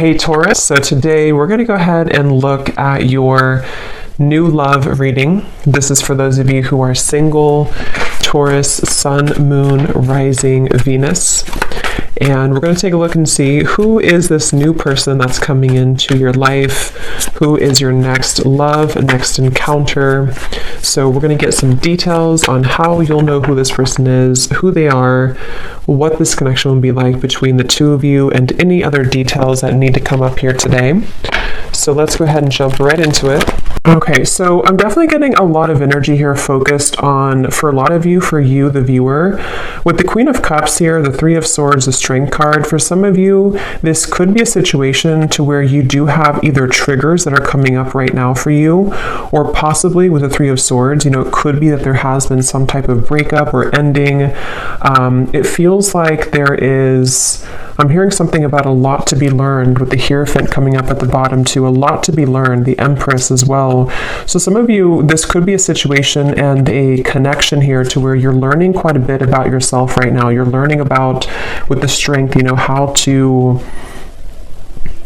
Hey Taurus, so today we're going to go ahead and look at your new love reading. This is for those of you who are single, Taurus, Sun, Moon, Rising, Venus. And we're going to take a look and see who is this new person that's coming into your life, who is your next love, next encounter. So we're going to get some details on how you'll know who this person is, who they are, what this connection will be like between the two of you, and any other details that need to come up here today. So let's go ahead and jump right into it. Okay, so I'm definitely getting a lot of energy here focused on, for a lot of you, for you, the viewer. With the Queen of Cups here, the Three of Swords, the Strength card, for some of you, this could be a situation to where you do have either triggers that are coming up right now for you, or possibly with the Three of Swords, it could be that there has been some type of breakup or ending. It feels like there is, I'm hearing something about a lot to be learned with the Hierophant coming up at the bottom too, a lot to be learned, the Empress as well. So some of you, this could be a situation and a connection here to where you're learning quite a bit about yourself right now. You're learning about, with the Strength, how to,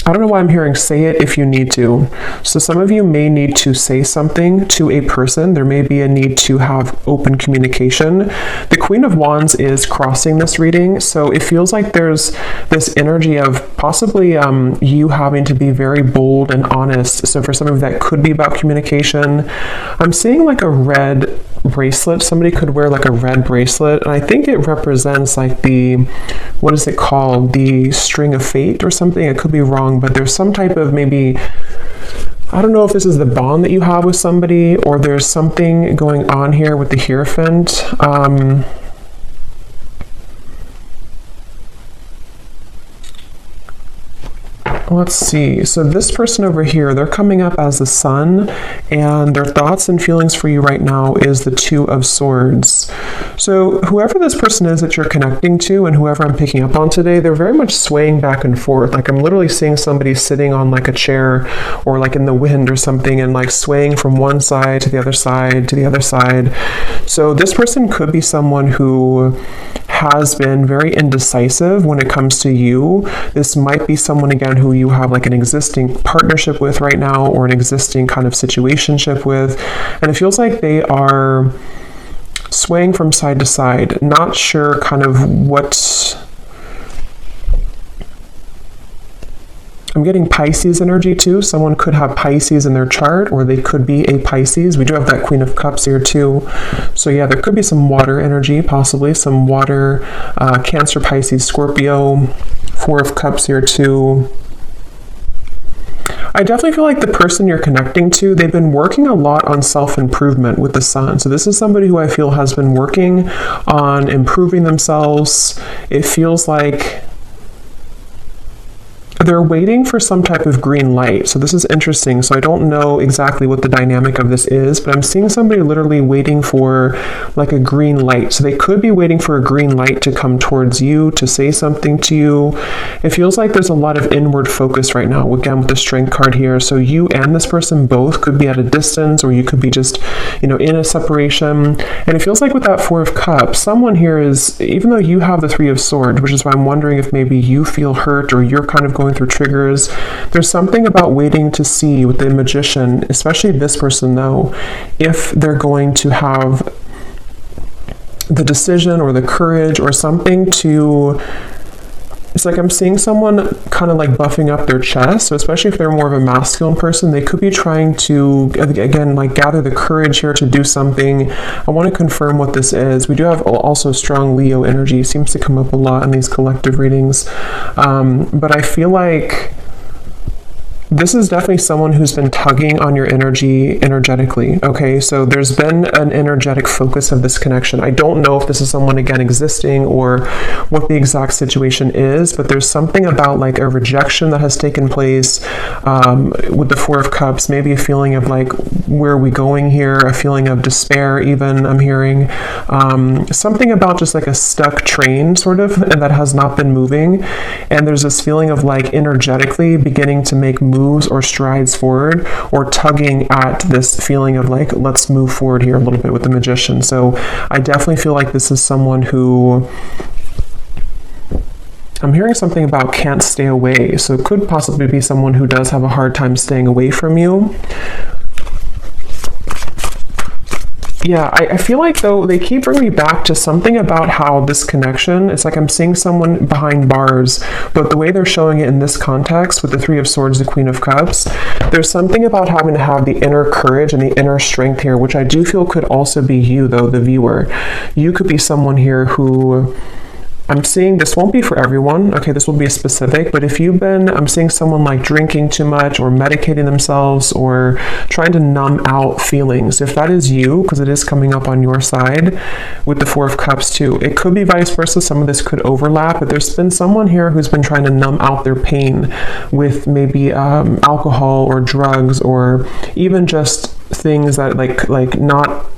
I don't know why I'm hearing say it if you need to. So some of you may need to say something to a person. There may be a need to have open communication. The Queen of Wands is crossing this reading. So it feels like there's this energy of possibly you having to be very bold and honest. So for some of you, that could be about communication. I'm seeing like a red bracelet. Somebody could wear like a red bracelet. And I think it represents like the, what is it called? The string of fate or something. It could be wrong, but there's some type of maybe, I don't know if this is the bond that you have with somebody, or there's something going on here with the Hierophant. Let's see. So this person over here, they're coming up as the Sun, and their thoughts and feelings for you right now is the Two of Swords. So whoever this person is that you're connecting to, and whoever I'm picking up on today, they're very much swaying back and forth. Like I'm literally seeing somebody sitting on like a chair or like in the wind or something, and like swaying from one side to the other side to the other side. So this person could be someone who has been very indecisive when it comes to you. This might be someone, again, who you have like an existing partnership with right now, or an existing kind of situationship with, and it feels like they are swaying from side to side, not sure kind of what. I'm getting Pisces energy too. Someone could have Pisces in their chart, or they could be a Pisces. We do have that Queen of Cups here too. So yeah, there could be some water energy, possibly some water, Cancer, Pisces, Scorpio, Four of Cups here too. I definitely feel like the person you're connecting to, they've been working a lot on self-improvement with the Sun. So this is somebody who I feel has been working on improving themselves. It feels like they're waiting for some type of green light. So this is interesting. So I don't know exactly what the dynamic of this is, but I'm seeing somebody literally waiting for like a green light. So they could be waiting for a green light to come towards you, to say something to you. It feels like there's a lot of inward focus right now, again, with the Strength card here. So you and this person both could be at a distance, or you could be just, in a separation. And it feels like with that Four of Cups, someone here is, even though you have the Three of Swords, which is why I'm wondering if maybe you feel hurt, or you're kind of going through triggers. There's something about waiting to see with the Magician, especially this person though, if they're going to have the decision or the courage or something to, it's like I'm seeing someone kind of like buffing up their chest. So especially if they're more of a masculine person, they could be trying to, again, like gather the courage here to do something. I want to confirm what this is. We do have also strong Leo energy. It seems to come up a lot in these collective readings. But I feel like this is definitely someone who's been tugging on your energy energetically, okay? So there's been an energetic focus of this connection. I don't know if this is someone, again, existing or what the exact situation is, but there's something about like a rejection that has taken place with the Four of Cups, maybe a feeling of like, where are we going here? A feeling of despair even, I'm hearing. Something about just like a stuck train sort of, and that has not been moving. And there's this feeling of like energetically beginning to make moves or strides forward, or tugging at this feeling of like, let's move forward here a little bit with the Magician. So I definitely feel like this is someone who I'm hearing something about can't stay away. So it could possibly be someone who does have a hard time staying away from you. Yeah, I feel like, though, they keep bringing me back to something about how this connection, it's like I'm seeing someone behind bars, but the way they're showing it in this context with the Three of Swords, the Queen of Cups, there's something about having to have the inner courage and the inner strength here, which I do feel could also be you, though, the viewer. You could be someone here who... I'm seeing this won't be for everyone, okay, this will be specific, but if you've been, I'm seeing someone like drinking too much or medicating themselves or trying to numb out feelings. If that is you, because it is coming up on your side with the Four of Cups too, it could be vice versa. Some of this could overlap, but there's been someone here who's been trying to numb out their pain with maybe alcohol or drugs or even just things that like not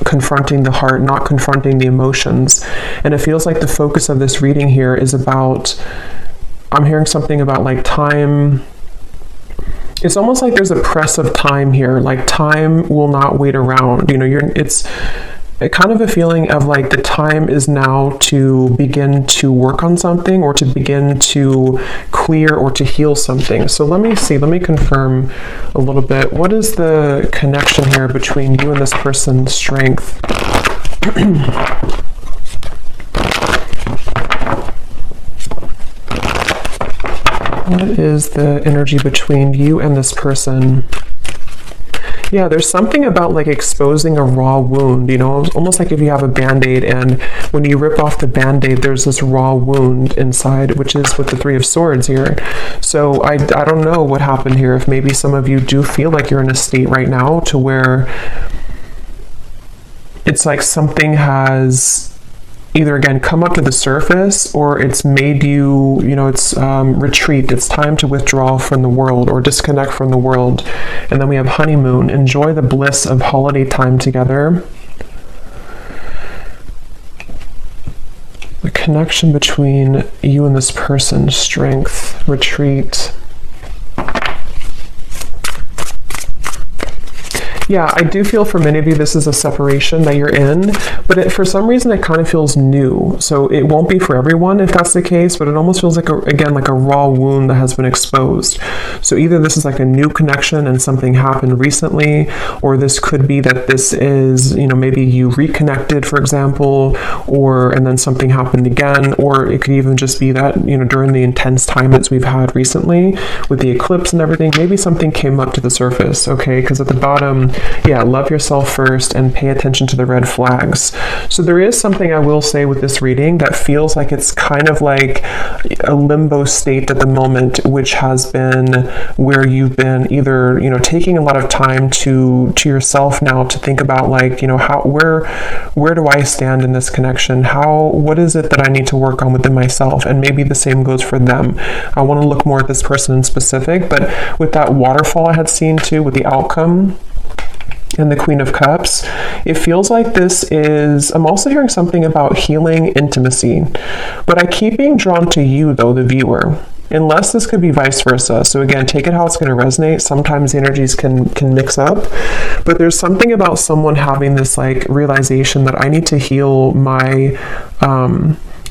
confronting the heart, not confronting the emotions. And it feels like the focus of this reading here is about, I'm hearing something about like time. It's almost like there's a press of time here, like time will not wait around. You know, it's a kind of a feeling of like the time is now to begin to work on something or to begin to clear or to heal something. So let me see, let me confirm a little bit. What is the connection here between you and this person's strength? What is the energy between you and this person? Yeah, there's something about like exposing a raw wound, you know, almost like if you have a band-aid and when you rip off the band-aid, there's this raw wound inside, which is with the Three of Swords here. So I don't know what happened here. If maybe some of you do feel like you're in a state right now to where it's like something has either again come up to the surface or it's made you, you know, it's retreat. It's time to withdraw from the world or disconnect from the world. And then we have honeymoon. Enjoy the bliss of holiday time together. The connection between you and this person, strength, retreat. Yeah, I do feel for many of you this is a separation that you're in, but for some reason it kind of feels new. So it won't be for everyone if that's the case, but it almost feels like, again, like a raw wound that has been exposed. So either this is like a new connection and something happened recently, or this could be that this is, you know, maybe you reconnected, for example, and then something happened again, or it could even just be that, you know, during the intense times we've had recently with the eclipse and everything, maybe something came up to the surface, okay? Because at the bottom, yeah, love yourself first and pay attention to the red flags. So there is something I will say with this reading that feels like it's kind of like a limbo state at the moment, which has been where you've been either, you know, taking a lot of time to yourself now to think about like, you know, where do I stand in this connection? What is it that I need to work on within myself? And maybe the same goes for them. I want to look more at this person in specific, but with that waterfall I had seen too, with the outcome and the Queen of Cups, it feels like this is, I'm also hearing something about healing intimacy, but I keep being drawn to you though, the viewer, unless this could be vice versa. So again, take it how it's going to resonate. Sometimes the energies can mix up, but there's something about someone having this like realization that I need to heal my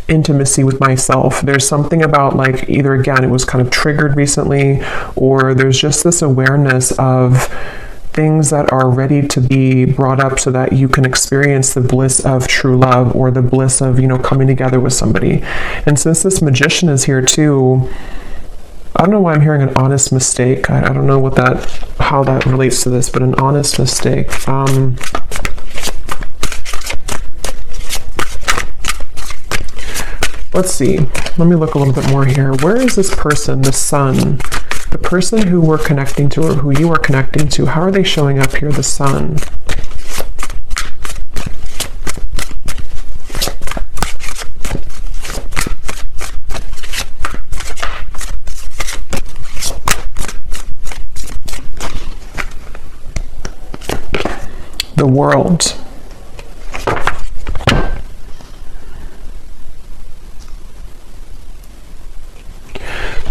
intimacy with myself. There's something about like either again, it was kind of triggered recently, or there's just this awareness of things that are ready to be brought up so that you can experience the bliss of true love or the bliss of, you know, coming together with somebody. And since this Magician is here too, I don't know why I'm hearing an honest mistake. I don't know how that relates to this, but an honest mistake. Let's see. Let me look a little bit more here. Where is this person, the Sun? The person who we're connecting to or who you are connecting to, how are they showing up here, the Sun? The World.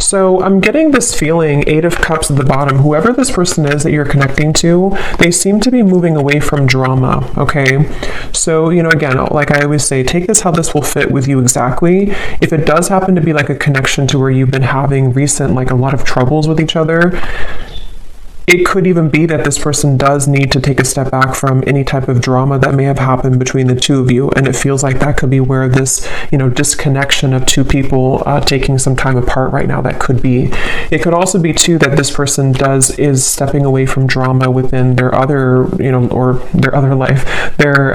So I'm getting this feeling, Eight of Cups at the bottom, whoever this person is that you're connecting to, they seem to be moving away from drama, okay? So, you know, again, like I always say, take this how this will fit with you exactly. If it does happen to be like a connection to where you've been having recent, like a lot of troubles with each other, it could even be that this person does need to take a step back from any type of drama that may have happened between the two of you. And it feels like that could be where this, you know, disconnection of two people taking some time apart right now, that could be. It could also be too that this person is stepping away from drama within their other, you know, or their other life, their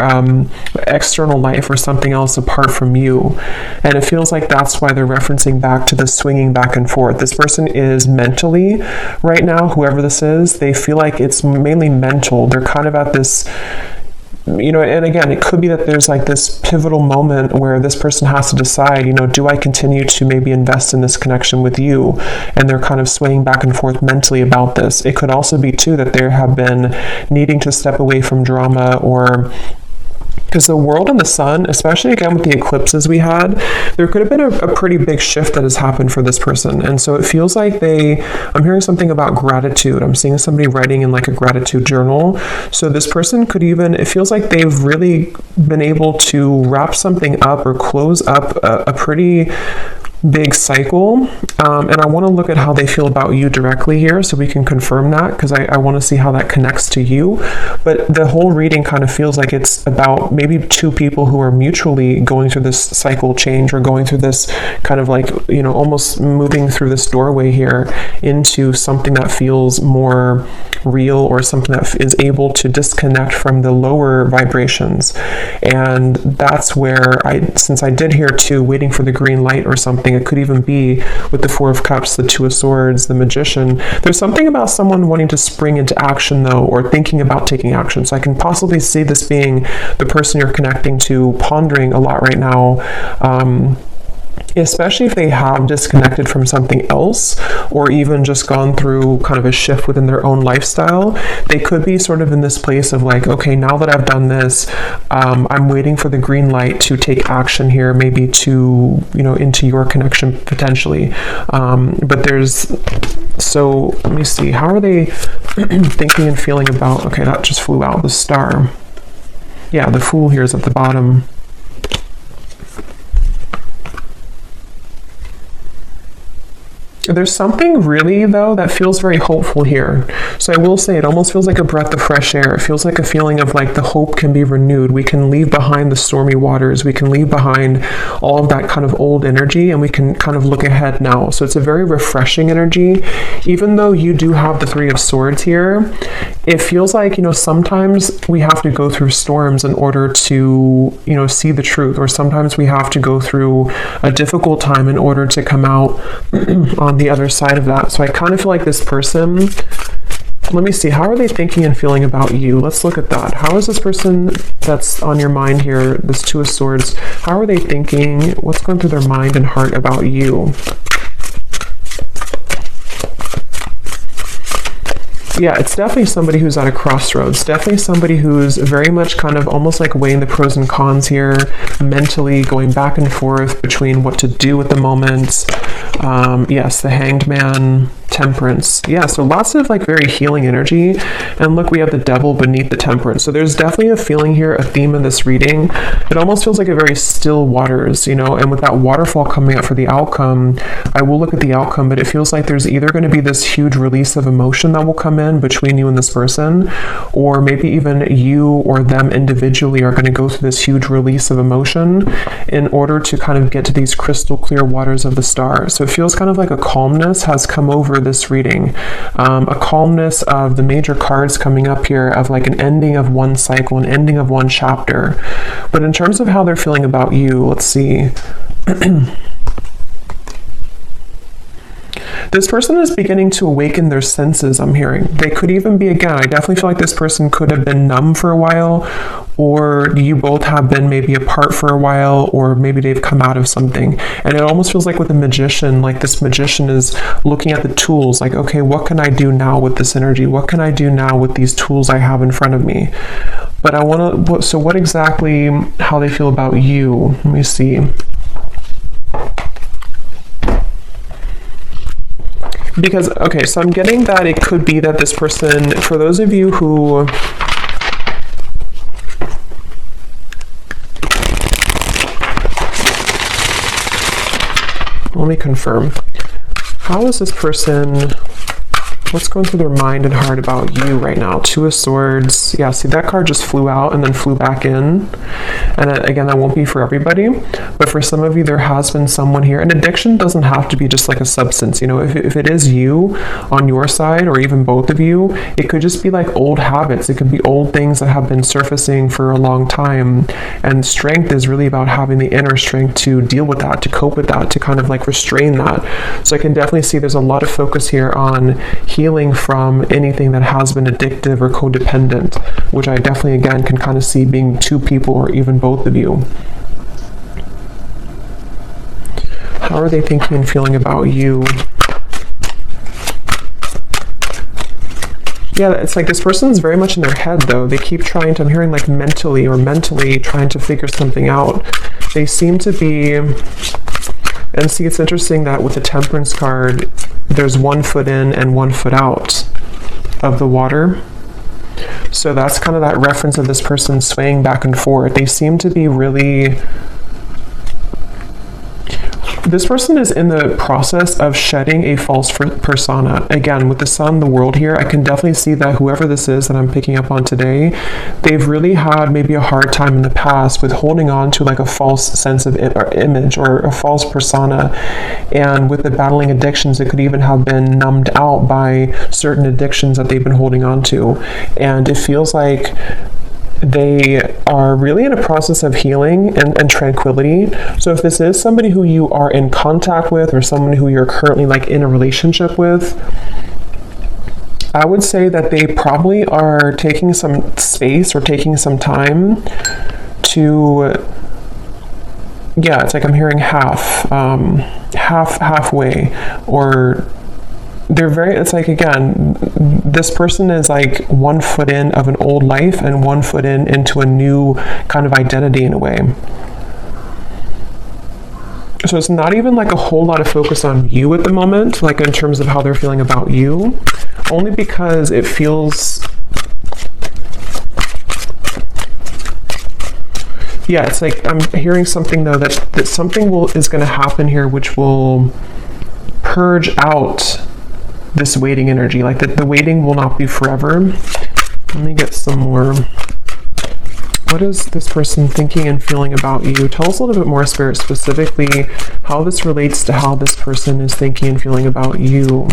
external life or something else apart from you. And it feels like that's why they're referencing back to the swinging back and forth. This person is mentally right now, whoever this is, they feel like it's mainly mental. They're kind of at this, you know, and again, it could be that there's like this pivotal moment where this person has to decide, you know, do I continue to maybe invest in this connection with you? And they're kind of swaying back and forth mentally about this. It could also be too that they have been needing to step away from drama, or because the world and the sun, especially again with the eclipses we had, there could have been a pretty big shift that has happened for this person. And so it feels like I'm hearing something about gratitude. I'm seeing somebody writing in like a gratitude journal. So this person could even, it feels like they've really been able to wrap something up or close up a pretty big cycle, and I want to look at how they feel about you directly here so we can confirm that, because I want to see how that connects to you. But the whole reading kind of feels like it's about maybe two people who are mutually going through this cycle change, or going through this kind of like, you know, almost moving through this doorway here into something that feels more real, or something that is able to disconnect from the lower vibrations. And that's where since I did hear too, waiting for the green light or something, it could even be with the Four of Cups, the Two of Swords, the Magician. There's something about someone wanting to spring into action though, or thinking about taking action. So I can possibly see this being the person you're connecting to, pondering a lot right now, especially if they have disconnected from something else, or even just gone through kind of a shift within their own lifestyle. They could be sort of in this place of like, okay, now that I've done this, I'm waiting for the green light to take action here, maybe to, you know, into your connection potentially. So let me see, how are they thinking and feeling about, okay, that just flew out, the Star. Yeah, the Fool here is at the bottom. There's something really, though, that feels very hopeful here. So I will say it almost feels like a breath of fresh air. It feels like a feeling of like the hope can be renewed. We can leave behind the stormy waters. We can leave behind all of that kind of old energy, and we can kind of look ahead now. So it's a very refreshing energy. Even though you do have the Three of Swords here, it feels like, you know, sometimes we have to go through storms in order to, you know, see the truth, or sometimes we have to go through a difficult time in order to come out on the other side of that. So I kind of feel like this person, let me see, how are they thinking and feeling about you? Let's look at that. How is this person that's on your mind here, this Two of Swords, how are they thinking? What's going through their mind and heart about you? Yeah, it's definitely somebody who's at a crossroads. Definitely somebody who's very much kind of almost like weighing the pros and cons here, mentally going back and forth between what to do at the moment. Yes, the Hanged Man, Temperance. Yeah, so lots of like very healing energy. And look, we have the Devil beneath the Temperance. So there's definitely a feeling here, a theme in this reading. It almost feels like a very still waters, you know, and with that waterfall coming up for the outcome, I will look at the outcome, but it feels like there's either going to be this huge release of emotion that will come in between you and this person, or maybe even you or them individually are going to go through this huge release of emotion in order to kind of get to these crystal clear waters of the Star. So it feels kind of like a calmness has come over this reading, a calmness of the major cards coming up here, of like an ending of one cycle, an ending of one chapter. But in terms of how they're feeling about you, let's see. This person is beginning to awaken their senses, I'm hearing. They could even be, again, I definitely feel like this person could have been numb for a while, or you both have been maybe apart for a while, or maybe they've come out of something. And it almost feels like with the Magician, like this Magician is looking at the tools, like, okay, what can I do now with this energy? What can I do now with these tools I have in front of me? But I want to, so what exactly, how they feel about you? Let me see. Because, okay, so I'm getting that it could be that this person, for those of you who... Let me confirm. How is this person... What's going through their mind and heart about you right now? Two of Swords. Yeah, see, that card just flew out and then flew back in. And again, that won't be for everybody. But for some of you, there has been someone here. And addiction doesn't have to be just like a substance. You know, if it is you on your side, or even both of you, it could just be like old habits. It could be old things that have been surfacing for a long time. And strength is really about having the inner strength to deal with that, to cope with that, to kind of like restrain that. So I can definitely see there's a lot of focus here on healing from anything that has been addictive or codependent, which I definitely, again, can kind of see being two people or even both of you. How are they thinking and feeling about you? Yeah, it's like this person's very much in their head, though. They keep trying to, I'm hearing like mentally trying to figure something out. They seem to be, and see, it's interesting that with the Temperance card, there's 1 foot in and 1 foot out of the water. So that's kind of that reference of this person swaying back and forth. They seem to be really... This person is in the process of shedding a false persona. Again, with the Sun, the World here, I can definitely see that whoever this is that I'm picking up on today, they've really had maybe a hard time in the past with holding on to like a false sense of image or a false persona. And with the battling addictions, it could even have been numbed out by certain addictions that they've been holding on to. And it feels like they are really in a process of healing and tranquility. So if this is somebody who you are in contact with, or someone who you're currently like in a relationship with, I would say that they probably are taking some space or taking some time to, yeah, it's like I'm hearing halfway, or they're very, it's like, again, this person is like 1 foot in of an old life and 1 foot into a new kind of identity in a way. So it's not even like a whole lot of focus on you at the moment, like in terms of how they're feeling about you, only because it feels, yeah, it's like I'm hearing something though that something is going to happen here which will purge out this waiting energy, like the waiting will not be forever. Let me get some more. What is this person thinking and feeling about you? Tell us a little bit more, Spirit, specifically how this relates to how this person is thinking and feeling about you.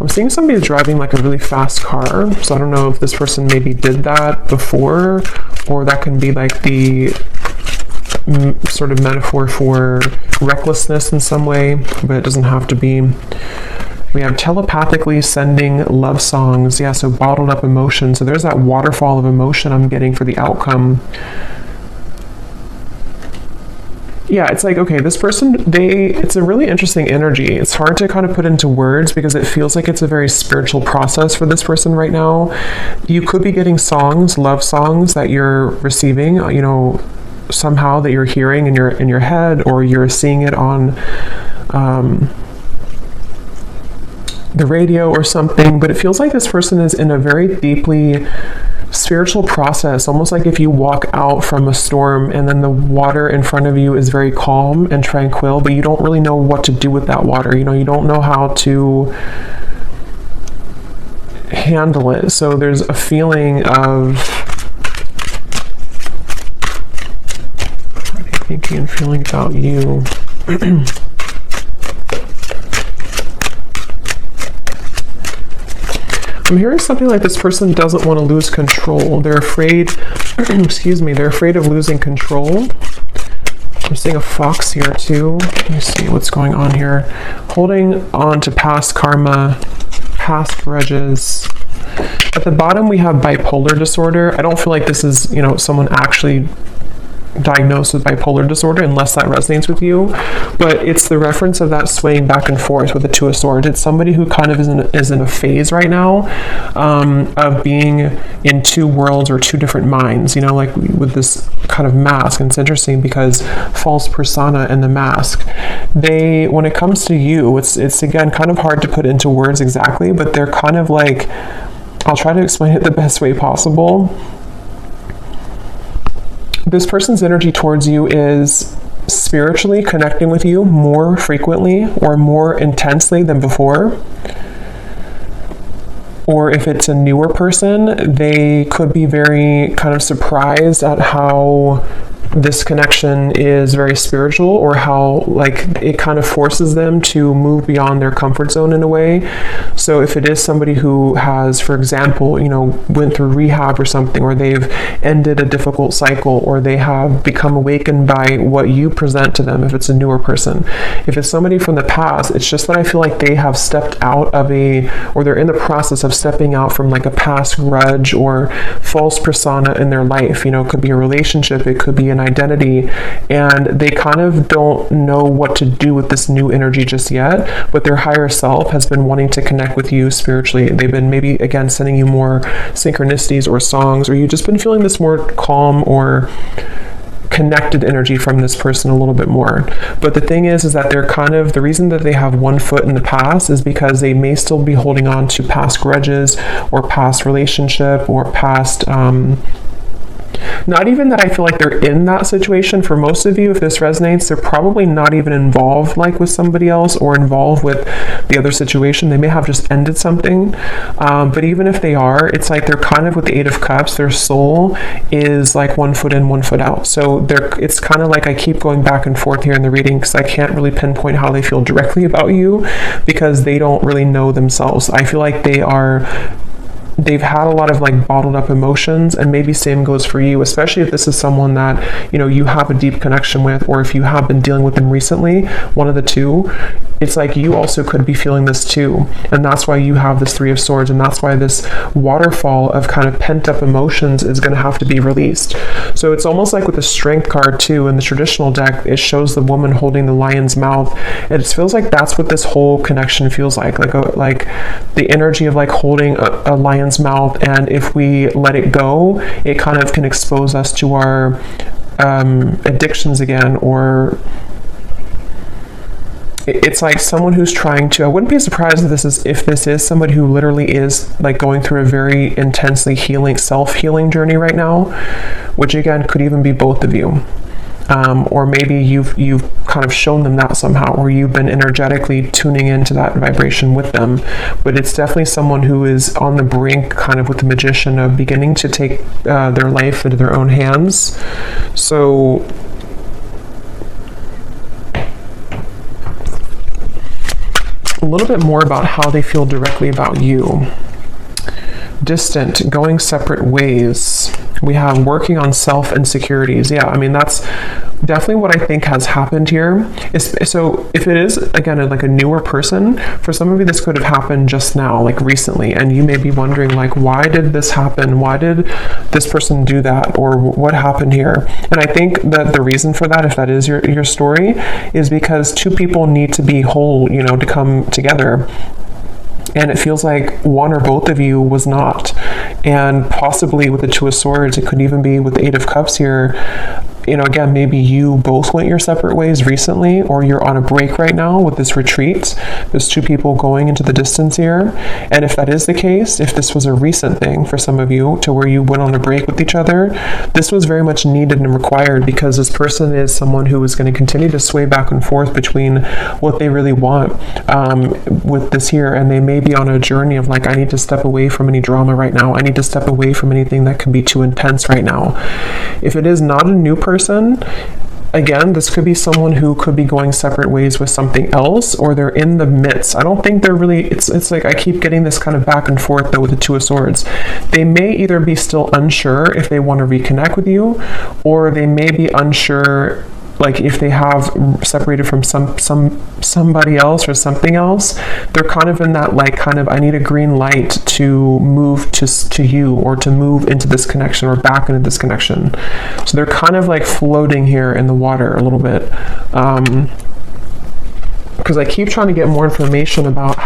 I'm seeing somebody driving like a really fast car, so I don't know if this person maybe did that before, or that can be like the sort of metaphor for recklessness in some way, but it doesn't have to be. We have telepathically sending love songs. Yeah, so bottled up emotion. So there's that waterfall of emotion I'm getting for the outcome. Yeah, it's like, okay, this person, it's a really interesting energy. It's hard to kind of put into words because it feels like it's a very spiritual process for this person right now. You could be getting songs, love songs that you're receiving, you know, somehow that you're hearing in your head, or you're seeing it on the radio or something. But it feels like this person is in a very deeply spiritual process, almost like if you walk out from a storm and then the water in front of you is very calm and tranquil, but you don't really know what to do with that water. You know, you don't know how to handle it. So there's a feeling of thinking and feeling about you. I'm hearing something like this person doesn't want to lose control. They're afraid, excuse me, they're afraid of losing control. I'm seeing a fox here too. Let me see what's going on here. Holding on to past karma, past grudges. At the bottom we have bipolar disorder. I don't feel like this is, you know, someone actually diagnosed with bipolar disorder, unless that resonates with you. But it's the reference of that swaying back and forth with the Two of Swords. It's somebody who kind of is in a phase right now of being in two worlds or two different minds, you know, like with this kind of mask. And it's interesting because false persona and the mask, when it comes to you, it's again kind of hard to put into words exactly, but they're kind of like, I'll try to explain it the best way possible. This person's energy towards you is spiritually connecting with you more frequently or more intensely than before. Or if it's a newer person, they could be very kind of surprised at how this connection is very spiritual, or how like it kind of forces them to move beyond their comfort zone in a way. So if it is somebody who has, for example, you know, went through rehab or something, or they've ended a difficult cycle, or they have become awakened by what you present to them, if it's a newer person. If it's somebody from the past, it's just that I feel like they have stepped out of or they're in the process of stepping out from like a past grudge or false persona in their life. You know, it could be a relationship, it could be an identity, and they kind of don't know what to do with this new energy just yet, but their higher self has been wanting to connect with you spiritually. They've been maybe again sending you more synchronicities or songs, or you've just been feeling this more calm or connected energy from this person a little bit more. But the thing is that they're kind of, the reason that they have one foot in the past is because they may still be holding on to past grudges or past relationship or past not even that I feel like they're in that situation. For most of you, if this resonates, they're probably not even involved like with somebody else or involved with the other situation. They may have just ended something. But even if they are, it's like they're kind of with the Eight of Cups, their soul is like one foot in, one foot out. So it's kind of like I keep going back and forth here in the reading because I can't really pinpoint how they feel directly about you because they don't really know themselves. I feel like they've had a lot of like bottled up emotions, and maybe same goes for you, especially if this is someone that, you know, you have a deep connection with, or if you have been dealing with them recently, one of the two. It's like you also could be feeling this too, and that's why you have this Three of Swords, and that's why this waterfall of kind of pent up emotions is going to have to be released. So it's almost like with the Strength card too in the traditional deck, it shows the woman holding the lion's mouth, and it feels like that's what this whole connection feels like the energy of like holding a lion's mouth, and if we let it go, it kind of can expose us to our addictions again, or it's like someone who's trying to, I wouldn't be surprised if this is somebody who literally is like going through a very intensely self-healing journey right now, which again could even be both of you. Or maybe you've kind of shown them that somehow, or you've been energetically tuning into that vibration with them. But it's definitely someone who is on the brink, kind of with the Magician, of beginning to take their life into their own hands. So a little bit more about how they feel directly about you. Distant, going separate ways. We have working on self-insecurities. Yeah, I mean, that's definitely what I think has happened here. So if it is, again, like a newer person, for some of you, this could have happened just now, like recently, and you may be wondering, like, why did this happen? Why did this person do that? Or what happened here? And I think that the reason for that, if that is your story, is because two people need to be whole, you know, to come together. And it feels like one or both of you was not. And possibly with the Two of Swords, it could even be with the Eight of Cups here. You know, again, maybe you both went your separate ways recently, or you're on a break right now with this retreat. There's two people going into the distance here. And if that is the case, if this was a recent thing for some of you to where you went on a break with each other, this was very much needed and required, because this person is someone who is going to continue to sway back and forth between what they really want with this here. And they may be on a journey of like, I need to step away from any drama right now. I need to step away from anything that can be too intense right now. If it is not a new person, again, this could be someone who could be going separate ways with something else, or they're in the midst. I don't think they're really, it's like I keep getting this kind of back and forth though with the Two of Swords. They may either be still unsure if they want to reconnect with you, or they may be unsure like if they have separated from somebody else or something else, they're kind of in that like kind of I need a green light to move to you, or to move into this connection or back into this connection. So they're kind of like floating here in the water a little bit, because I keep trying to get more information about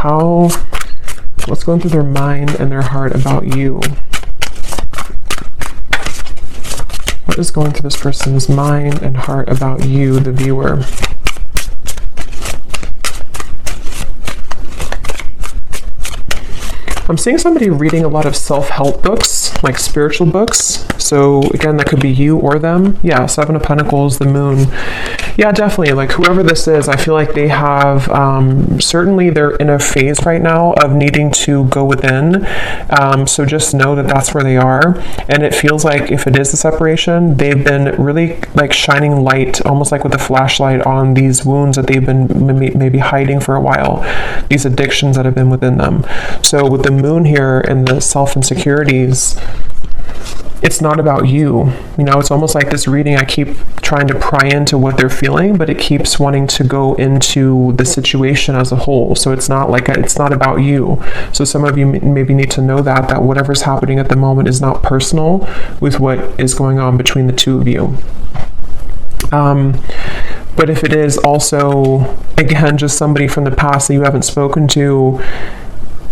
what's going through their mind and their heart about you. What is going through this person's mind and heart about you, the viewer? I'm seeing somebody reading a lot of self-help books, like spiritual books. So again, that could be you or them. Yeah, Seven of Pentacles, the Moon. Yeah, definitely. Like whoever this is, I feel like they have, certainly they're in a phase right now of needing to go within. So just know that that's where they are. And it feels like if it is a separation, they've been really like shining light, almost like with a flashlight on these wounds that they've been maybe hiding for a while, these addictions that have been within them. So with the Moon here and the self-insecurities, it's not about you. You know, it's almost like this reading, I keep trying to pry into what they're feeling, but it keeps wanting to go into the situation as a whole. So it's not like, it's not about you. So some of you maybe need to know that whatever's happening at the moment is not personal with what is going on between the two of you. But if it is also, again, just somebody from the past that you haven't spoken to,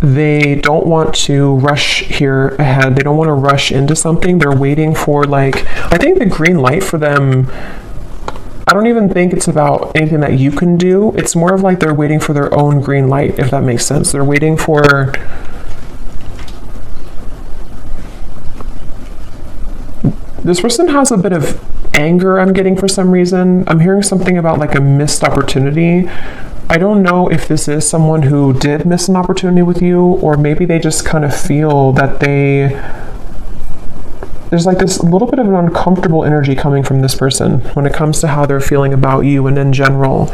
they don't want to rush here ahead. They don't want to rush into something. They're waiting for, like, I think the green light for them, I don't even think it's about anything that you can do. It's more of like they're waiting for their own green light, if that makes sense. They're waiting for, this person has a bit of anger, I'm getting, for some reason. I'm hearing something about like a missed opportunity. I don't know if this is someone who did miss an opportunity with you, or maybe they just kind of feel that there's like this little bit of an uncomfortable energy coming from this person when it comes to how they're feeling about you. And in general,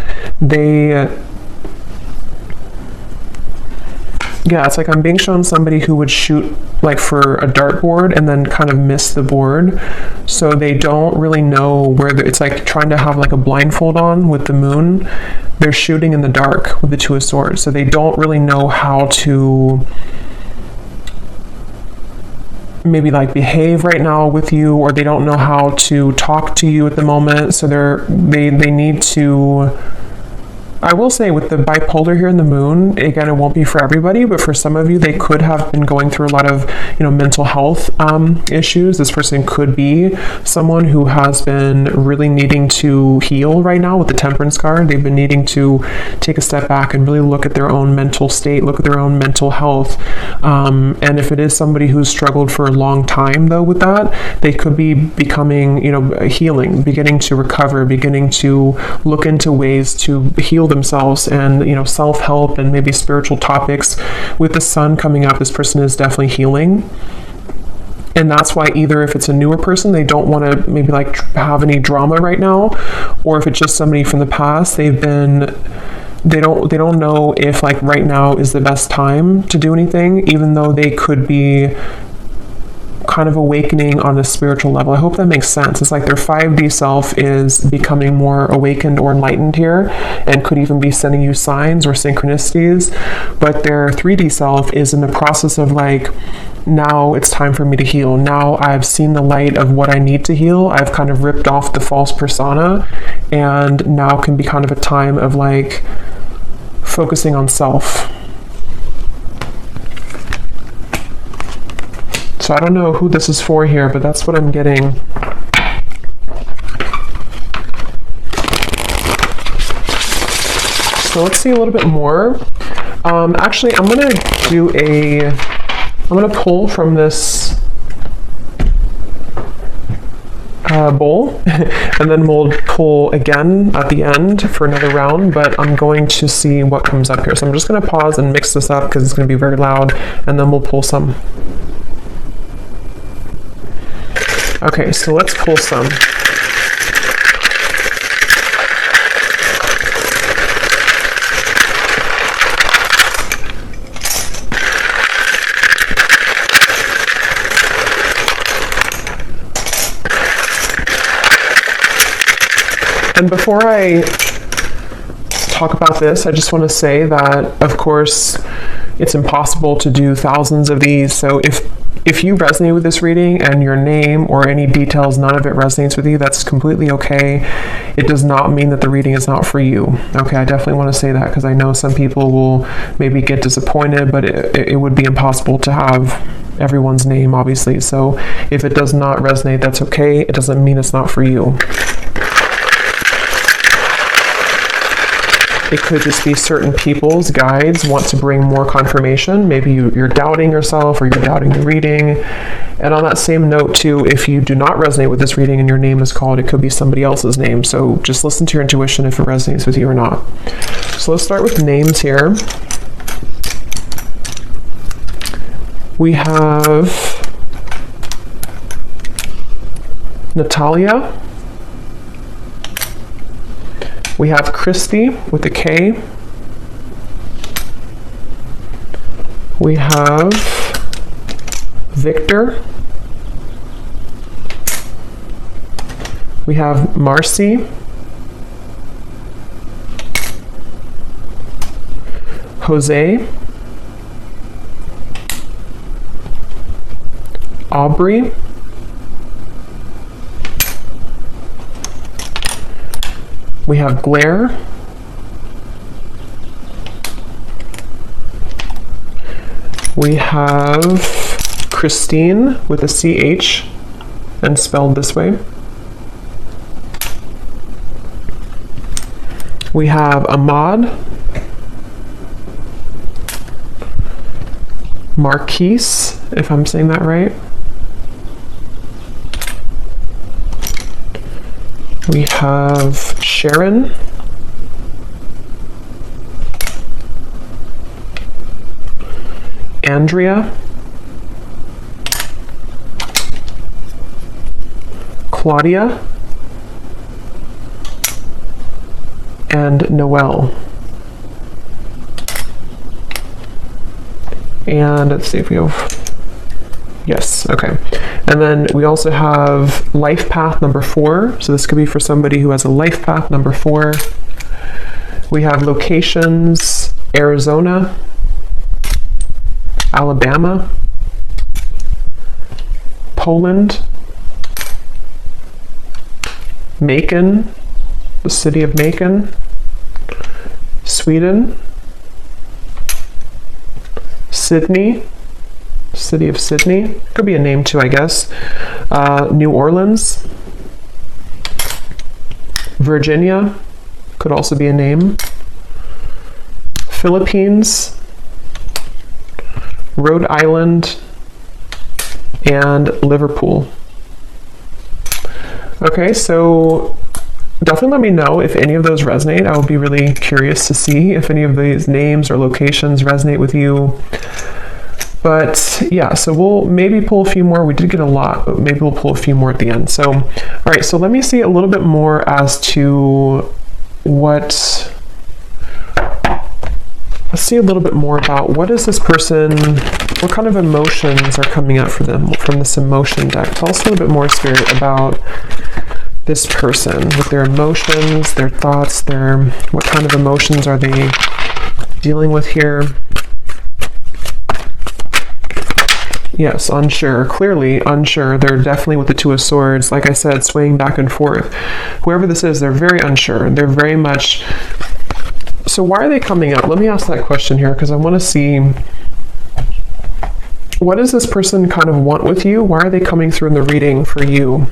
yeah, it's like I'm being shown somebody who would shoot like for a dartboard and then kind of miss the board. So they don't really know where it's like trying to have like a blindfold on with the Moon. They're shooting in the dark with the Two of Swords. So they don't really know how to maybe like behave right now with you, or they don't know how to talk to you at the moment. So they need to, I will say with the bipolar here in the Moon, again, it won't be for everybody, but for some of you, they could have been going through a lot of, mental health issues. This person could be someone who has been really needing to heal right now with the Temperance card. They've been needing to take a step back and really look at their own mental state, look at their own mental health. And if it is somebody who's struggled for a long time, though, with that, they could be becoming, healing, beginning to recover, beginning to look into ways to heal themselves, and self-help and maybe spiritual topics. With the Sun coming up, this person is definitely healing. And that's why either if it's a newer person, they don't want to maybe like have any drama right now, or if it's just somebody from the past, they don't know if like right now is the best time to do anything, even though they could be kind of awakening on a spiritual level. I hope that makes sense. It's like their 5D self is becoming more awakened or enlightened here, and could even be sending you signs or synchronicities, but their 3D self is in the process of like, now it's time for me to heal. Now I've seen the light of what I need to heal. I've kind of ripped off the false persona, and now can be kind of a time of like focusing on self. So I don't know who this is for here, but that's what I'm getting. So let's see a little bit more. Actually, I'm going to pull from this bowl, and then we'll pull again at the end for another round, but I'm going to see what comes up here. So I'm just going to pause and mix this up because it's going to be very loud, and then we'll pull some. Okay, so let's pull some. And before I talk about this, I just want to say that, of course, it's impossible to do thousands of these. So if you resonate with this reading and your name or any details, none of it resonates with you, that's completely okay. It does not mean that the reading is not for you. Okay, I definitely want to say that because I know some people will maybe get disappointed, but it would be impossible to have everyone's name, obviously. So if it does not resonate, that's okay. It doesn't mean it's not for you. It could just be certain people's guides want to bring more confirmation. Maybe you're doubting yourself or you're doubting the reading. And on that same note too, if you do not resonate with this reading and your name is called, it could be somebody else's name. So just listen to your intuition if it resonates with you or not. So let's start with names here. We have Natalia. We have Christy with a K. We have Victor. We have Marcy. Jose. Aubrey. We have Blair. We have Christine with a CH and spelled this way. We have Ahmad. Marquise, if I'm saying that right. We have Sharon. Andrea. Claudia. And Noelle. And let's see if we have, yes, okay. And then we also have life path number 4. So this could be for somebody who has a life path number 4. We have locations, Arizona, Alabama, Poland, Macon, the city of Macon, Sweden, Sydney, city of Sydney, could be a name too, I guess, New Orleans, Virginia, could also be a name, Philippines, Rhode Island, and Liverpool. Okay, so definitely let me know if any of those resonate. I would be really curious to see if any of these names or locations resonate with you. But yeah, so we'll maybe pull a few more. We did get a lot, but maybe we'll pull a few more at the end. So, all right, so let me see a little bit more as to what, let's see a little bit more about what is this person, what kind of emotions are coming up for them from this emotion deck. Tell us a little bit more, Spirit, about this person with their emotions, their thoughts, what kind of emotions are they dealing with here? Yes, unsure, clearly unsure. They're definitely with the Two of Swords, like I said, swaying back and forth. Whoever this is, they're very unsure. They're very much, so why are they coming up? Let me ask that question here because I want to see, what does this person kind of want with you? Why are they coming through in the reading for you?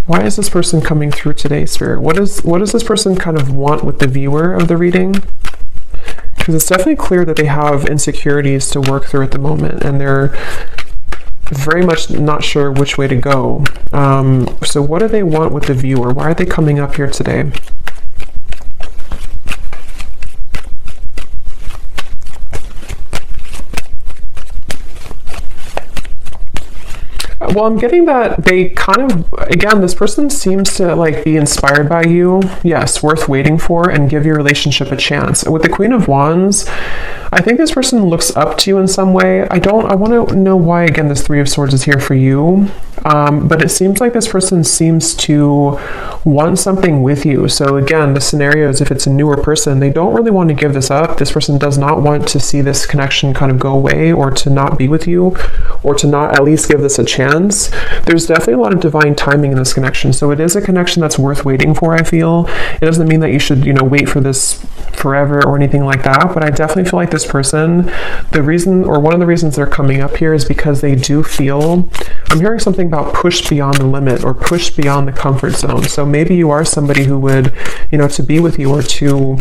Why is this person coming through today, Spirit? What does this person kind of want with the viewer of the reading? Because it's definitely clear that they have insecurities to work through at the moment, and they're very much not sure which way to go. So what do they want with the viewer? Why are they coming up here today? Well, I'm getting that they kind of, again, this person seems to like be inspired by you. Yes, worth waiting for, and give your relationship a chance. With the Queen of Wands, I think this person looks up to you in some way. I want to know why, again, this Three of Swords is here for you. But it seems like this person seems to want something with you. So again, the scenario is if it's a newer person, they don't really want to give this up. This person does not want to see this connection kind of go away, or to not be with you, or to not at least give this a chance. There's definitely a lot of divine timing in this connection. So it is a connection that's worth waiting for, I feel. It doesn't mean that you should, wait for this forever or anything like that. But I definitely feel like this person, the reason, or one of the reasons they're coming up here is because they do feel, I'm hearing something about push beyond the limit, or push beyond the comfort zone. So maybe you are somebody who would, to be with you or to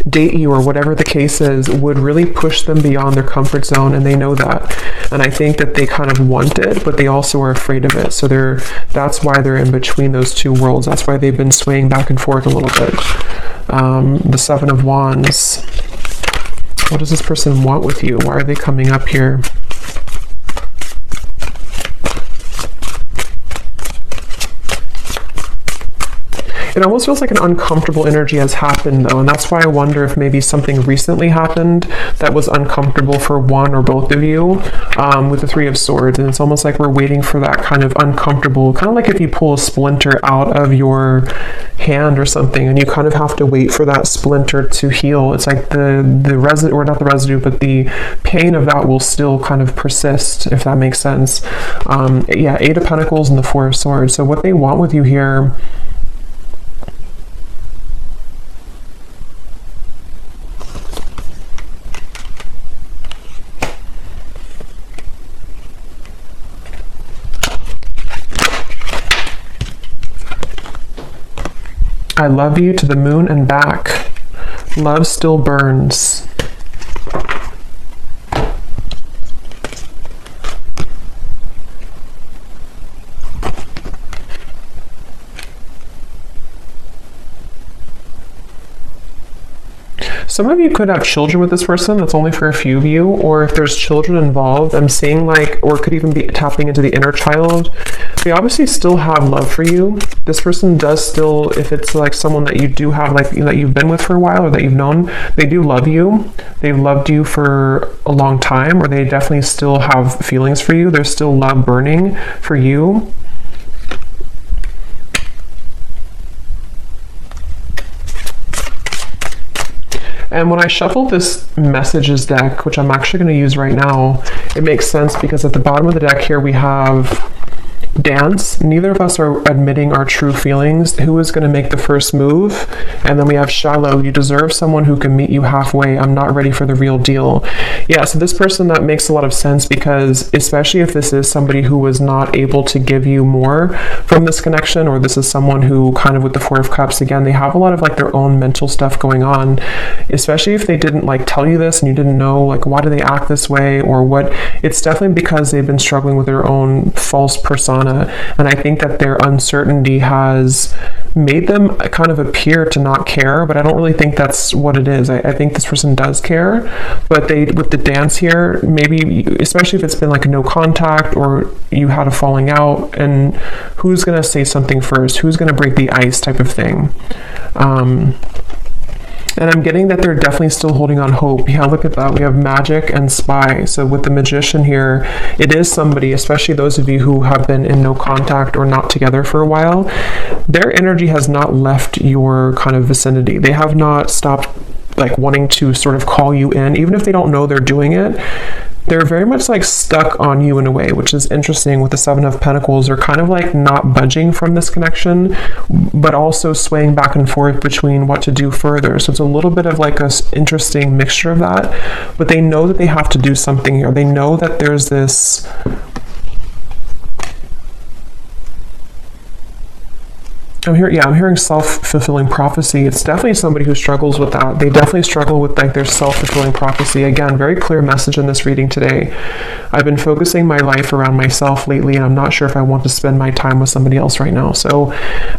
date you or whatever the case is, would really push them beyond their comfort zone, and they know that. And I think that they kind of want it, but they also are afraid of it. So that's why they're in between those two worlds. That's why they've been swaying back and forth a little bit. The Seven of Wands. What does this person want with you? Why are they coming up here? It almost feels like an uncomfortable energy has happened, though, and that's why I wonder if maybe something recently happened that was uncomfortable for one or both of you, with the Three of Swords. And it's almost like we're waiting for that kind of uncomfortable, kind of like if you pull a splinter out of your hand or something, and you kind of have to wait for that splinter to heal. It's like the residue, or not the residue, but the pain of that will still kind of persist, if that makes sense. Yeah, Eight of Pentacles and the Four of Swords. So what they want with you here, I love you to the moon and back. Love still burns. Some of you could have children with this person. That's only for a few of you. Or if there's children involved, I'm seeing like, or could even be tapping into the inner child. They obviously still have love for you. This person does still, if it's like someone that you do have, like that you've been with for a while or that you've known, they do love you. They've loved you for a long time, or they definitely still have feelings for you. There's still love burning for you. And when I shuffle this messages deck, which I'm actually going to use right now, it makes sense because at the bottom of the deck here we have dance. Neither of us are admitting our true feelings. Who is going to make the first move? And then we have shallow. You deserve someone who can meet you halfway. I'm not ready for the real deal. Yeah, so this person, that makes a lot of sense, because especially if this is somebody who was not able to give you more from this connection, or this is someone who kind of, with the Four of Cups, again, they have a lot of like their own mental stuff going on, especially if they didn't like tell you this and you didn't know like why do they act this way or what. It's definitely because they've been struggling with their own false persona. And I think that their uncertainty has made them kind of appear to not care, but I don't really think that's what it is. I think this person does care, but they, with the dance here, maybe, especially if it's been like no contact or you had a falling out, and who's going to say something first? Who's going to break the ice type of thing? And I'm getting that they're definitely still holding on hope. Yeah, look at that. We have Magic and Spy. So with the Magician here, it is somebody, especially those of you who have been in no contact or not together for a while, their energy has not left your kind of vicinity. They have not stopped like wanting to sort of call you in, even if they don't know they're doing it. They're very much like stuck on you in a way, which is interesting. With the Seven of Pentacles, they're kind of like not budging from this connection, but also swaying back and forth between what to do further. So it's a little bit of like a interesting mixture of that, but they know that they have to do something here. They know that there's this I'm hearing self-fulfilling prophecy. It's definitely somebody who struggles with that. They definitely struggle with like their self-fulfilling prophecy. Again, very clear message in this reading today. I've been focusing my life around myself lately, and I'm not sure if I want to spend my time with somebody else right now. So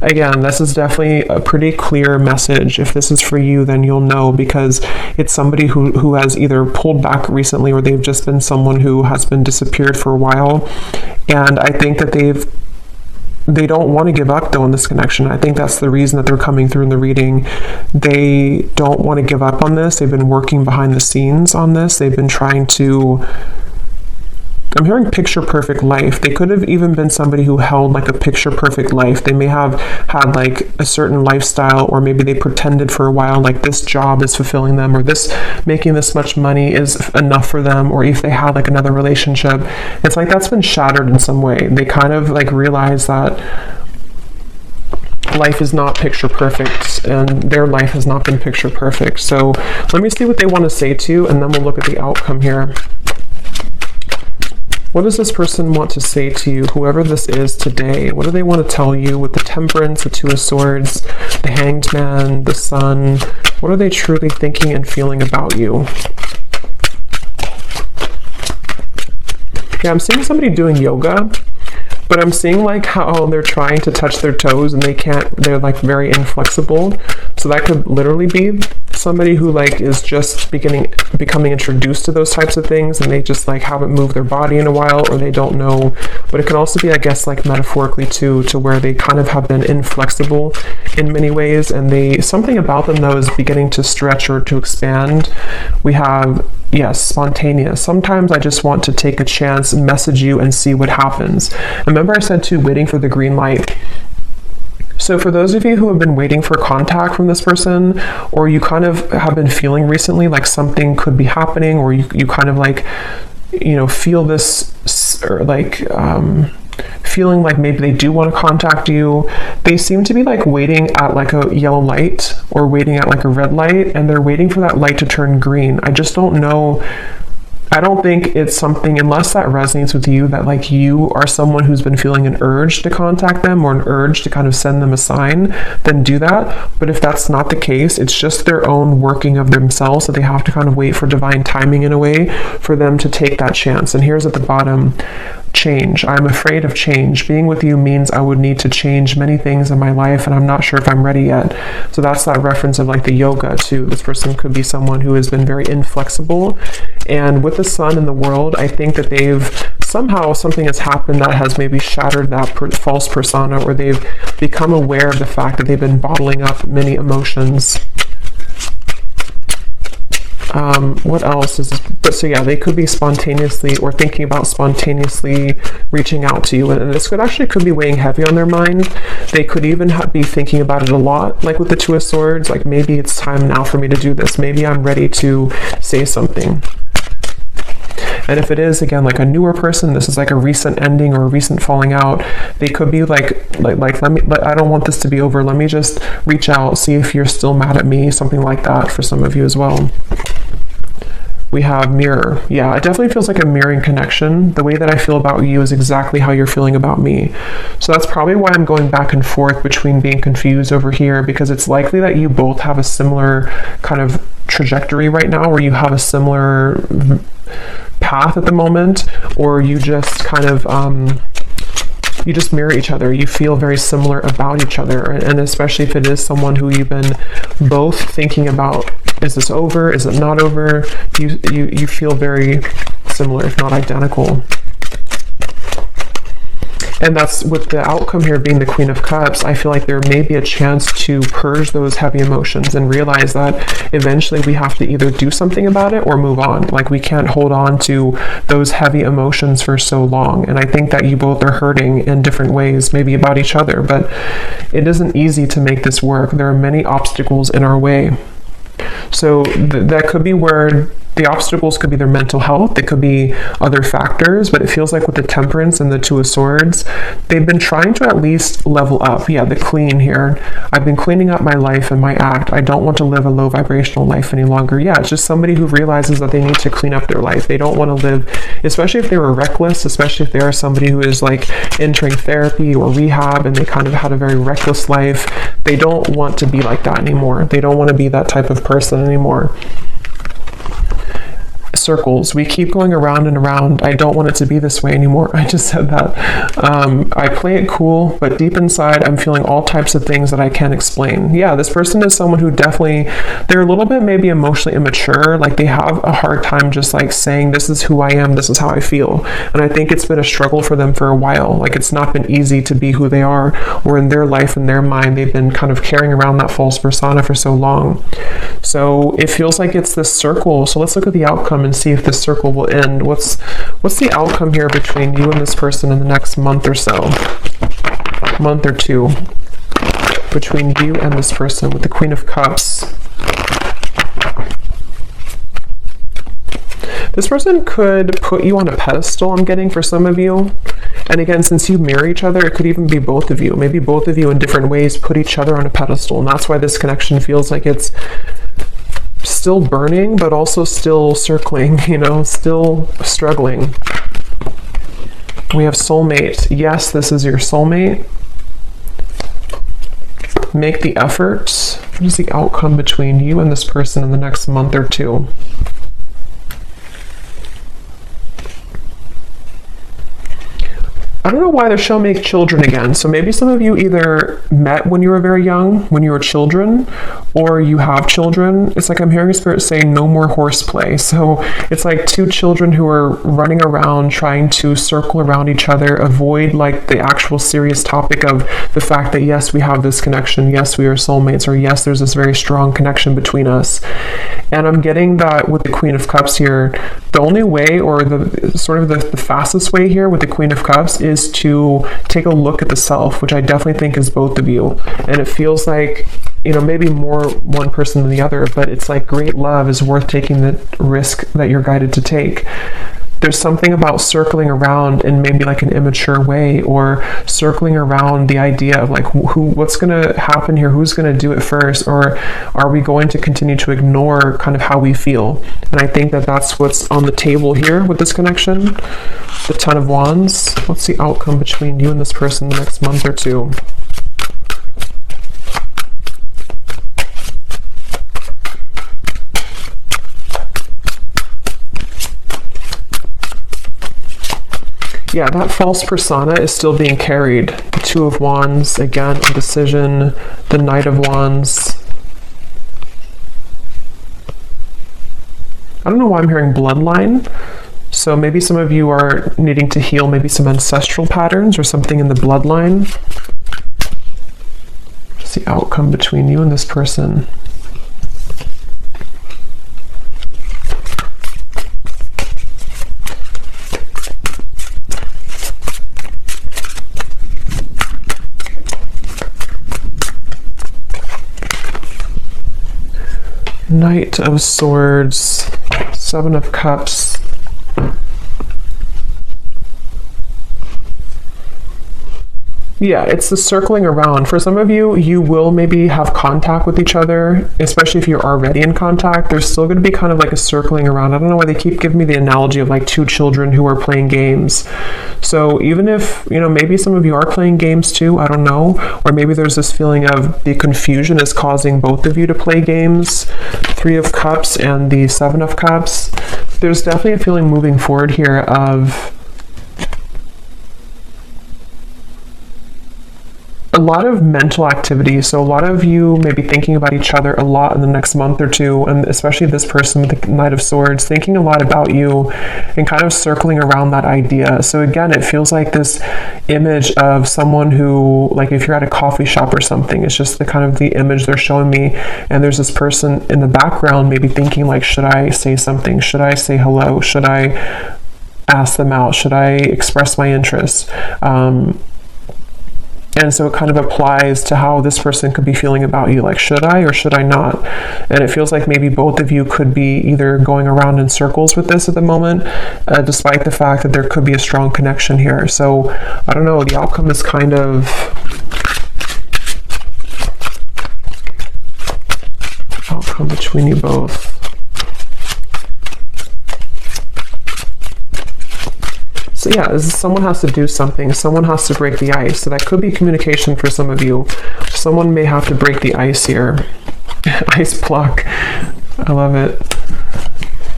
again, this is definitely a pretty clear message. If this is for you, then you'll know, because it's somebody who has either pulled back recently, or they've just been someone who has been disappeared for a while. And I think that they don't want to give up though in this connection. I think that's the reason that they're coming through in the reading. They don't want to give up on this. They've been working behind the scenes on this. They've been trying to, I'm hearing picture perfect life. They could have even been somebody who held like a picture perfect life. They may have had like a certain lifestyle, or maybe they pretended for a while like this job is fulfilling them, or this making this much money is enough for them, or if they had like another relationship. It's like that's been shattered in some way. They kind of like realize that life is not picture perfect, and their life has not been picture perfect. So let me see what they want to say to you, and then we'll look at the outcome here. What does this person want to say to you, whoever this is today? What do they want to tell you with the Temperance, the Two of Swords, the Hanged Man, the Sun? What are they truly thinking and feeling about you? Yeah, I'm seeing somebody doing yoga, but I'm seeing like how they're trying to touch their toes and they can't, they're like very inflexible. So that could literally be somebody who like is just becoming introduced to those types of things, and they just like haven't moved their body in a while, or they don't know. But it can also be, I guess, like metaphorically too, to where they kind of have been inflexible in many ways, and something about them though is beginning to stretch or to expand. We have, yes, spontaneous. Sometimes I just want to take a chance, message you, and see what happens. Remember I said too, waiting for the green light. So for those of you who have been waiting for contact from this person, or you kind of have been feeling recently like something could be happening, or you kind of like, you know, feel this, or like feeling like maybe they do want to contact you, they seem to be like waiting at like a yellow light, or waiting at like a red light, and they're waiting for that light to turn green. I just don't know. I don't think it's something, unless that resonates with you, that like you are someone who's been feeling an urge to contact them, or an urge to kind of send them a sign, then do that. But if that's not the case, it's just their own working of themselves, so they have to kind of wait for divine timing in a way for them to take that chance. And here's at the bottom, change. I'm afraid of change. Being with you means I would need to change many things in my life, and I'm not sure if I'm ready yet. So that's that reference of like the yoga too. This person could be someone who has been very inflexible, and with the Sun in the world, I think that something has happened that has maybe shattered that false persona, or they've become aware of the fact that they've been bottling up many emotions. What else is this? But so yeah, they could be spontaneously, or thinking about spontaneously reaching out to you, and this could be weighing heavy on their mind. They could even be thinking about it a lot, like with the Two of Swords, like maybe it's time now for me to do this, maybe I'm ready to say something. And if it is, again, like a newer person, this is like a recent ending or a recent falling out, they could be like I don't want this to be over, let me just reach out, see if you're still mad at me, something like that for some of you as well. We have mirror. Yeah, it definitely feels like a mirroring connection. The way that I feel about you is exactly how you're feeling about me. So that's probably why I'm going back and forth between being confused over here, because it's likely that you both have a similar kind of trajectory right now, where you have a similar path at the moment, or you just kind of you just mirror each other. You feel very similar about each other, and especially if it is someone who you've been both thinking about, is this over, is it not over, you feel very similar, if not identical. And that's with the outcome here being the Queen of Cups. I feel like there may be a chance to purge those heavy emotions and realize that eventually we have to either do something about it or move on. Like, we can't hold on to those heavy emotions for so long. And I think that you both are hurting in different ways, maybe about each other, but it isn't easy to make this work. There are many obstacles in our way. So that could be where the obstacles could be their mental health, it could be other factors, but it feels like with the Temperance and the Two of Swords, they've been trying to at least level up. Yeah, the clean here. I've been cleaning up my life and my act. I don't want to live a low vibrational life any longer. Yeah, it's just somebody who realizes that they need to clean up their life. They don't want to live, especially if they were reckless, especially if they are somebody who is like entering therapy or rehab and they kind of had a very reckless life. They don't want to be like that anymore. They don't want to be that type of person anymore. Circles. We keep going around and around. I don't want it to be this way anymore. I just said that. I play it cool, but deep inside, I'm feeling all types of things that I can't explain. Yeah, this person is someone who definitely, they're a little bit maybe emotionally immature. Like they have a hard time just like saying, this is who I am, this is how I feel. And I think it's been a struggle for them for a while. Like it's not been easy to be who they are, or in their life, in their mind, they've been kind of carrying around that false persona for so long. So it feels like it's this circle. So let's look at the outcome and see if this circle will end. What's the outcome here between you and this person in the next month or so? Month or two. Between you and this person with the Queen of Cups. This person could put you on a pedestal, I'm getting, for some of you. And again, since you mirror each other, it could even be both of you. Maybe both of you in different ways put each other on a pedestal. And that's why this connection feels like it's still burning, but also still circling, you know, still struggling. We have soulmate. Yes, this is your soulmate. Make the effort. What is the outcome between you and this person in the next month or two? I don't know why they're showing make children again. So maybe some of you either met when you were very young, when you were children, or you have children. It's like I'm hearing Spirit saying no more horseplay. So it's like two children who are running around trying to circle around each other, avoid like the actual serious topic of the fact that yes, we have this connection, yes, we are soulmates, or yes, there's this very strong connection between us. And I'm getting that with the Queen of Cups here, the only way, or the sort of the fastest way here with the Queen of Cups is to take a look at the self, which I definitely think is both of you. And it feels like, you know, maybe more one person than the other, but it's like great love is worth taking the risk that you're guided to take. There's something about circling around in maybe like an immature way, or circling around the idea of like what's going to happen here, who's going to do it first, or are we going to continue to ignore kind of how we feel? And I think that that's what's on the table here with this connection. The Ten of Wands. What's the outcome between you and this person the next month or two? Yeah, that false persona is still being carried. The Two of Wands, again, indecision, the Knight of Wands. I don't know why I'm hearing bloodline. So maybe some of you are needing to heal maybe some ancestral patterns or something in the bloodline. What's the outcome between you and this person? Knight of Swords, Seven of Cups. Yeah, it's the circling around. For some of you, you will maybe have contact with each other, especially if you're already in contact. There's still going to be kind of like a circling around. I don't know why they keep giving me the analogy of like two children who are playing games. So even if, you know, maybe some of you are playing games too, I don't know. Or maybe there's this feeling of the confusion is causing both of you to play games. Three of Cups and the Seven of Cups. There's definitely a feeling moving forward here of a lot of mental activity. So a lot of you may be thinking about each other a lot in the next month or two, and especially this person with the Knight of Swords, thinking a lot about you and kind of circling around that idea. So again, it feels like this image of someone who, like if you're at a coffee shop or something, it's just the kind of the image they're showing me, and there's this person in the background maybe thinking like, should I say something? Should I say hello? Should I ask them out? Should I express my interest? And so it kind of applies to how this person could be feeling about you. Like, should I or should I not? And it feels like maybe both of you could be either going around in circles with this at the moment, despite the fact that there could be a strong connection here. So I don't know, the outcome is kind of outcome between you both. So yeah, someone has to do something. Someone has to break the ice. So that could be communication for some of you. Someone may have to break the ice here. Ice block. I love it.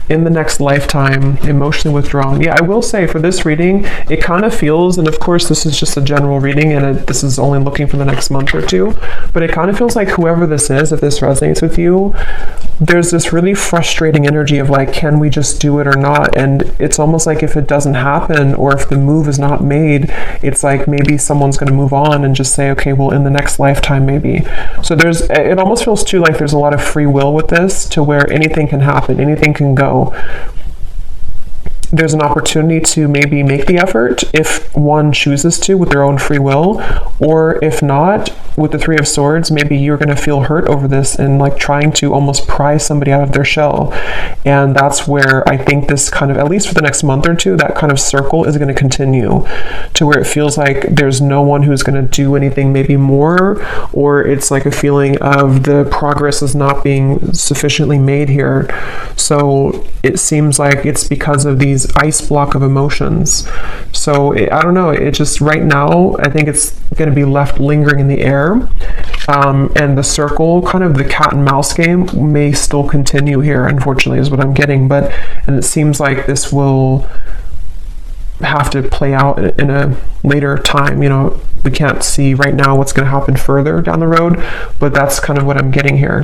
In the next lifetime, emotionally withdrawn. Yeah, I will say for this reading, it kind of feels, and of course this is just a general reading and this is only looking for the next month or two, but it kind of feels like whoever this is, if this resonates with you, there's this really frustrating energy of like, can we just do it or not? And it's almost like if it doesn't happen or if the move is not made, it's like maybe someone's going to move on and just say, okay, well, in the next lifetime maybe. So it almost feels too like there's a lot of free will with this, to where anything can happen, anything can go. There's an opportunity to maybe make the effort if one chooses to with their own free will, or if not, with the Three of Swords, maybe you're going to feel hurt over this and like trying to almost pry somebody out of their shell. And that's where I think this kind of, at least for the next month or two, that kind of circle is going to continue, to where it feels like there's no one who's going to do anything maybe more, or it's like a feeling of the progress is not being sufficiently made here. So it seems like it's because of these ice block of emotions. So I don't know, it just right now I think it's going to be left lingering in the air, and the circle, kind of the cat and mouse game, may still continue here, unfortunately, is what I'm getting. And it seems like this will have to play out in a later time. You know, we can't see right now what's going to happen further down the road, but that's kind of what I'm getting here.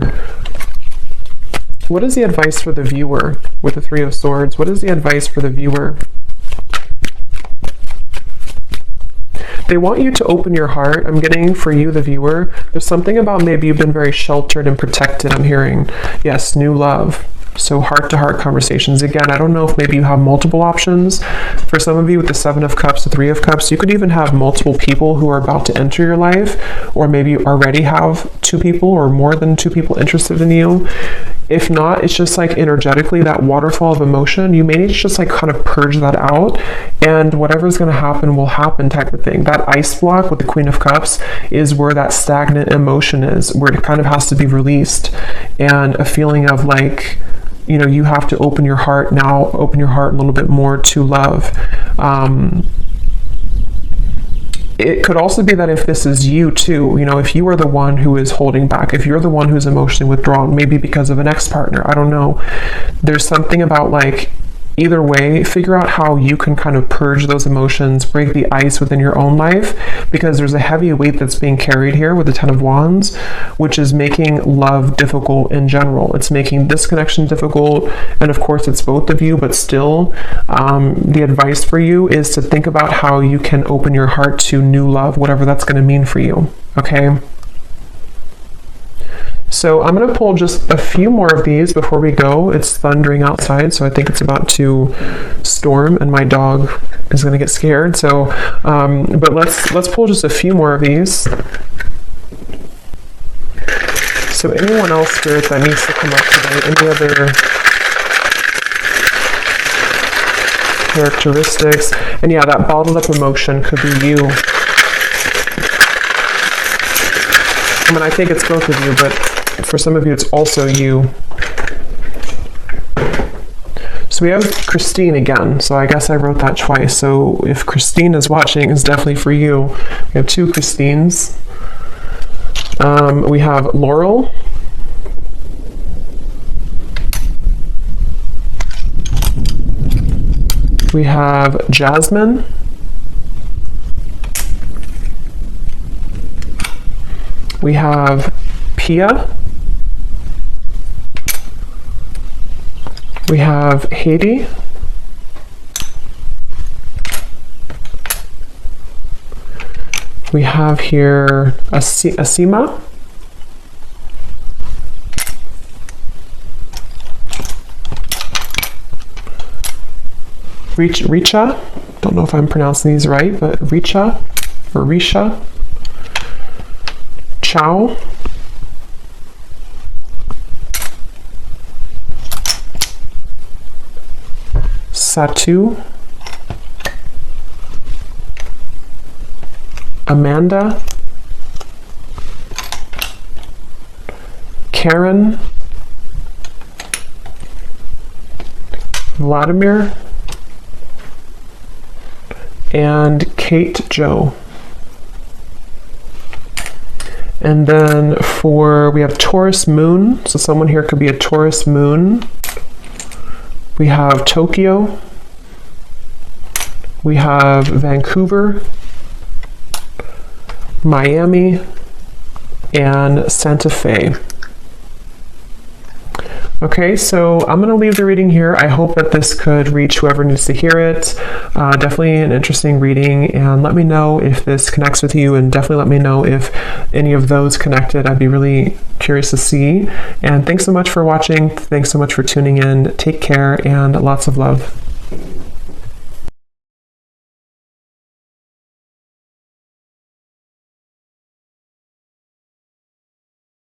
What is the advice for the viewer with the Three of Swords? What is the advice for the viewer? They want you to open your heart. I'm getting for you, the viewer. There's something about maybe you've been very sheltered and protected, I'm hearing. Yes, new love. So heart-to-heart conversations. Again, I don't know if maybe you have multiple options. For some of you with the Seven of Cups, the Three of Cups, you could even have multiple people who are about to enter your life, or maybe you already have two people or more than two people interested in you. If not, it's just like energetically that waterfall of emotion. You may need to just like kind of purge that out, and whatever's going to happen will happen type of thing. That ice block with the Queen of Cups is where that stagnant emotion is, where it kind of has to be released, and a feeling of like, you know, you have to open your heart now, open your heart a little bit more to love. It could also be that if this is you too, you know, if you are the one who is holding back, if you're the one who's emotionally withdrawn, maybe because of an ex-partner, I don't know. There's something about like, either way, figure out how you can kind of purge those emotions, break the ice within your own life, because there's a heavy weight that's being carried here with the Ten of Wands, which is making love difficult in general. It's making this connection difficult, and of course it's both of you, but still, the advice for you is to think about how you can open your heart to new love, whatever that's going to mean for you, okay? So I'm going to pull just a few more of these before we go. It's thundering outside, so I think it's about to storm, and my dog is going to get scared. So, but let's pull just a few more of these. So anyone else, Spirit, that needs to come up today? Any other characteristics? And yeah, that bottled up emotion could be you. I mean, I think it's both of you, but for some of you, it's also you. So we have Christine again. So I guess I wrote that twice. So if Christine is watching, it's definitely for you. We have two Christines. We have Laurel. We have Jasmine. We have Pia. We have Haiti. We have here Asima. Richa. Don't know if I'm pronouncing these right, but Richa or Risha. Chao, Satu, Amanda, Karen, Vladimir, and Kate Jo. And then we have Taurus Moon, so someone here could be a Taurus Moon. We have Tokyo, we have Vancouver, Miami, and Santa Fe. Okay, so I'm going to leave the reading here. I hope that this could reach whoever needs to hear it. Definitely an interesting reading, and let me know if this connects with you, and definitely let me know if any of those connected. I'd be really curious to see. And thanks so much for watching. Thanks so much for tuning in. Take care, and lots of love.